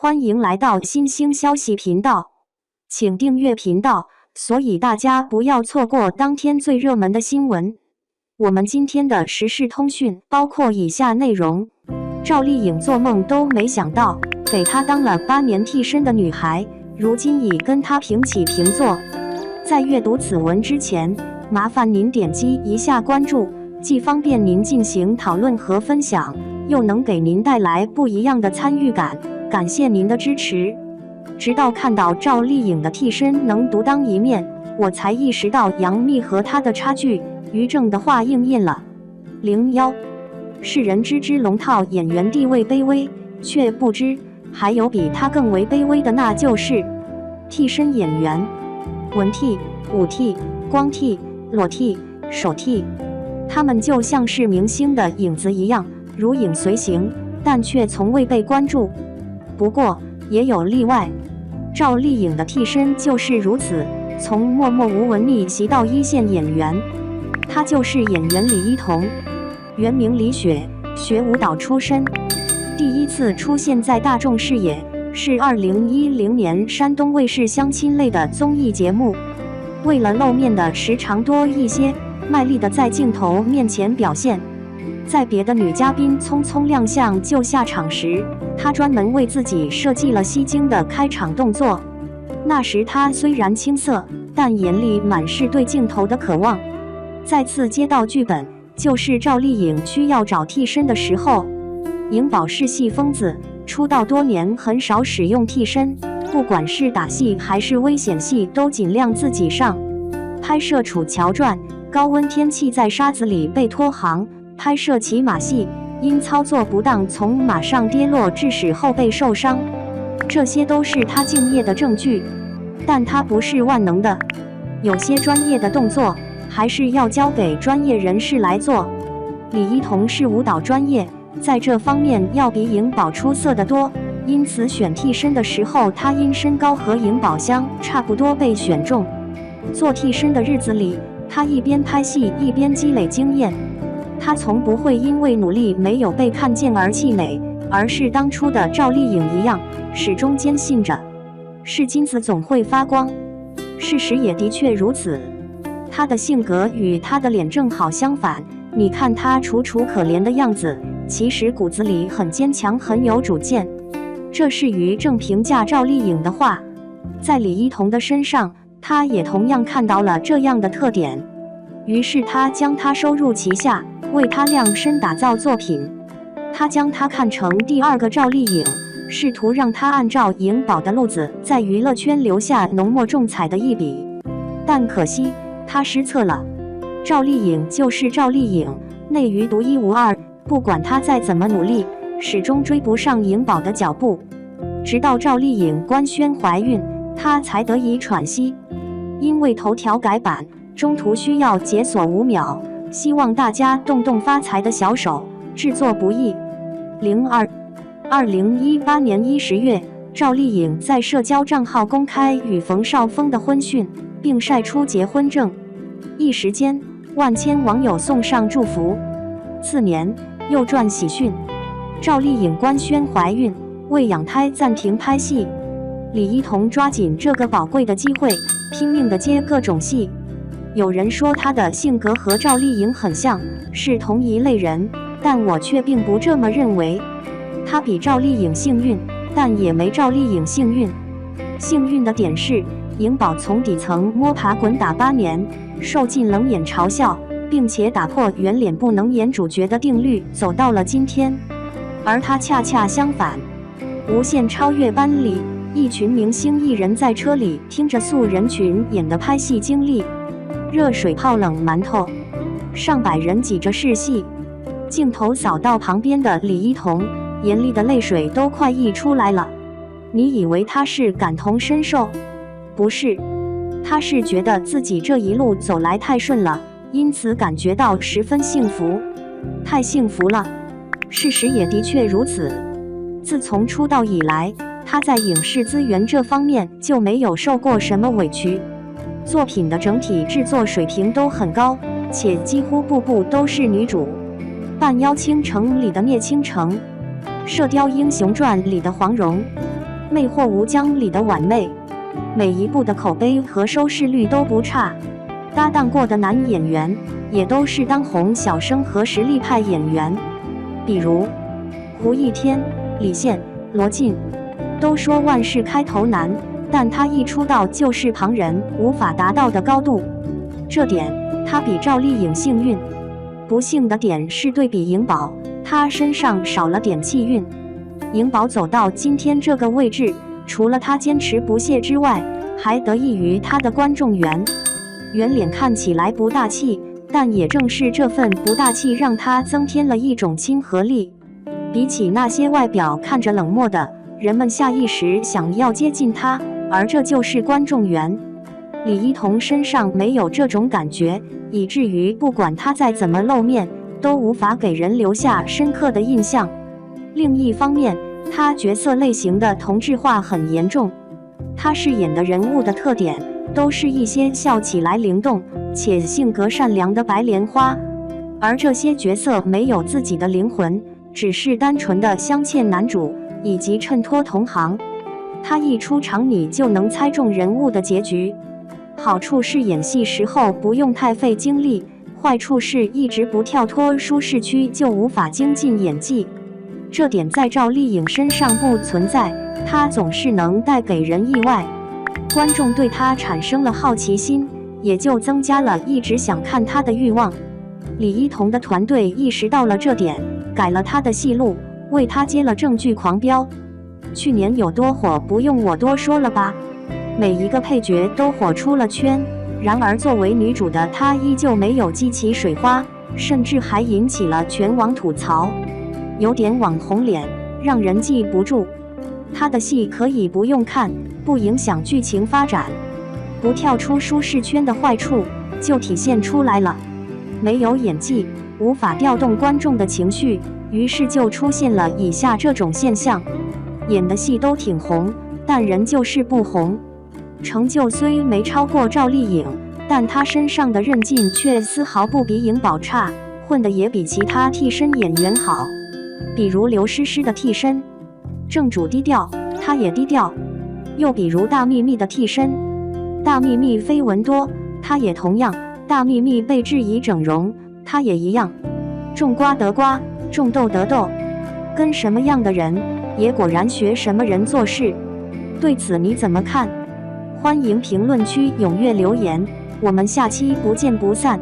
欢迎来到新兴消息频道，请订阅频道，所以大家不要错过当天最热门的新闻。我们今天的时事通讯包括以下内容：赵丽颖做梦都没想到，给她当了8年替身的女孩，如今已跟她平起平坐。在阅读此文之前，麻烦您点击一下关注，既方便您进行讨论和分享，又能给您带来不一样的参与感。感谢您的支持。直到看到赵丽颖的替身能独当一面，我才意识到杨幂和她的差距。于正的话应验了。01世人知之龙套演员地位卑微，却不知还有比他更为卑微的，那就是替身演员。文替、武替、光替、裸替、手替，他们就像是明星的影子一样，如影随形，但却从未被关注。不过也有例外，赵丽颖的替身就是如此，从默默无闻逆袭到一线演员。她就是演员李一桐，原名李雪，学舞蹈出身，第一次出现在大众视野是2010年山东卫视相亲类的综艺节目。为了露面的时长多一些，卖力的在镜头面前表现。在别的女嘉宾匆匆亮相就下场时，她专门为自己设计了吸睛的开场动作。那时她虽然青涩，但眼里满是对镜头的渴望。再次接到剧本，就是赵丽颖需要找替身的时候。颖宝是戏疯子，出道多年很少使用替身，不管是打戏还是危险戏都尽量自己上。拍摄《楚乔传》，高温天气在沙子里被拖行；拍摄骑马戏，因操作不当从马上跌落致使后背受伤。这些都是他敬业的证据。但他不是万能的，有些专业的动作还是要交给专业人士来做。李一桐是舞蹈专业，在这方面要比颖宝出色得多，因此选替身的时候，他因身高和颖宝相差不多被选中。做替身的日子里，他一边拍戏一边积累经验。他从不会因为努力没有被看见而气馁，而是当初的赵丽颖一样，始终坚信着是金子总会发光。事实也的确如此。他的性格与他的脸正好相反，你看他楚楚可怜的样子，其实骨子里很坚强，很有主见。这是于正评价赵丽颖的话。在李一桐的身上，他也同样看到了这样的特点，于是他将她收入旗下，为她量身打造作品。他将她看成第二个赵丽颖，试图让她按照颖宝的路子在娱乐圈留下浓墨重彩的一笔。但可惜他失策了。赵丽颖就是赵丽颖，内娱独一无二，不管她再怎么努力，始终追不上颖宝的脚步。直到赵丽颖官宣怀孕，她才得以喘息。因为头条改版，中途需要解锁5秒，希望大家动动发财的小手，制作不易。2018年10月，赵丽颖在社交账号公开与冯绍峰的婚讯，并晒出结婚证，一时间万千网友送上祝福。次年又传喜讯，赵丽颖官宣怀孕，为养胎暂停拍戏。李一桐抓紧这个宝贵的机会，拼命地接各种戏。有人说她的性格和赵丽颖很像，是同一类人，但我却并不这么认为。她比赵丽颖幸运，但也没赵丽颖幸运。幸运的点是，颖宝从底层摸爬滚打8年，受尽冷眼嘲笑，并且打破圆脸不能演主角的定律，走到了今天。而她恰恰相反，无限超越班里，一群明星艺人在车里听着素人群演的拍戏经历，热水泡冷馒头，上百人挤着试戏。镜头扫到旁边的李一桐，眼里的泪水都快溢出来了。你以为他是感同身受？不是，他是觉得自己这一路走来太顺了，因此感觉到十分幸福。太幸福了。事实也的确如此。自从出道以来，他在影视资源这方面就没有受过什么委屈，作品的整体制作水平都很高，且几乎部部都是女主。《半妖倾城》里的聂倾城，《射雕英雄传》里的黄蓉，魅惑无疆》里的婉妹，每一部的口碑和收视率都不差。搭档过的男演员也都是当红小生和实力派演员，比如胡一天、李现、罗晋。都说万事开头难，但他一出道就是旁人无法达到的高度，这点他比赵丽颖幸运。不幸的点是对比颖宝，他身上少了点气运。颖宝走到今天这个位置，除了他坚持不懈之外，还得益于他的观众缘。圆脸看起来不大气，但也正是这份不大气让他增添了一种亲和力。比起那些外表看着冷漠的，人们下意识想要接近他，而这就是观众缘。李一桐身上没有这种感觉，以至于不管他再怎么露面，都无法给人留下深刻的印象。另一方面，他角色类型的同质化很严重，他饰演的人物的特点都是一些笑起来灵动且性格善良的白莲花，而这些角色没有自己的灵魂，只是单纯的镶嵌男主以及衬托同行。他一出场你就能猜中人物的结局。好处是演戏时候不用太费精力，坏处是一直不跳脱舒适区就无法精进演技。这点在赵丽颖身上不存在，她总是能带给人意外，观众对她产生了好奇心，也就增加了一直想看她的欲望。李一桐的团队意识到了这点，改了她的戏路，为她接了正剧《狂飙》。去年有多火不用我多说了吧，每一个配角都火出了圈，然而作为女主的她依旧没有激起水花，甚至还引起了全网吐槽，有点网红脸，让人记不住。她的戏可以不用看，不影响剧情发展，不跳出舒适圈的坏处就体现出来了。没有演技，无法调动观众的情绪，于是就出现了以下这种现象：演的戏都挺红，但人就是不红。成就虽没超过赵丽颖，但她身上的韧劲却丝毫不比颖宝差，混得也比其他替身演员好。比如刘诗诗的替身，正主低调，她也低调；又比如大幂幂的替身，大幂幂绯闻多，她也同样；大幂幂被质疑整容，她也一样。种瓜得瓜，种豆得豆，跟什么样的人，也果然学什么人做事。对此你怎么看？欢迎评论区踊跃留言，我们下期不见不散。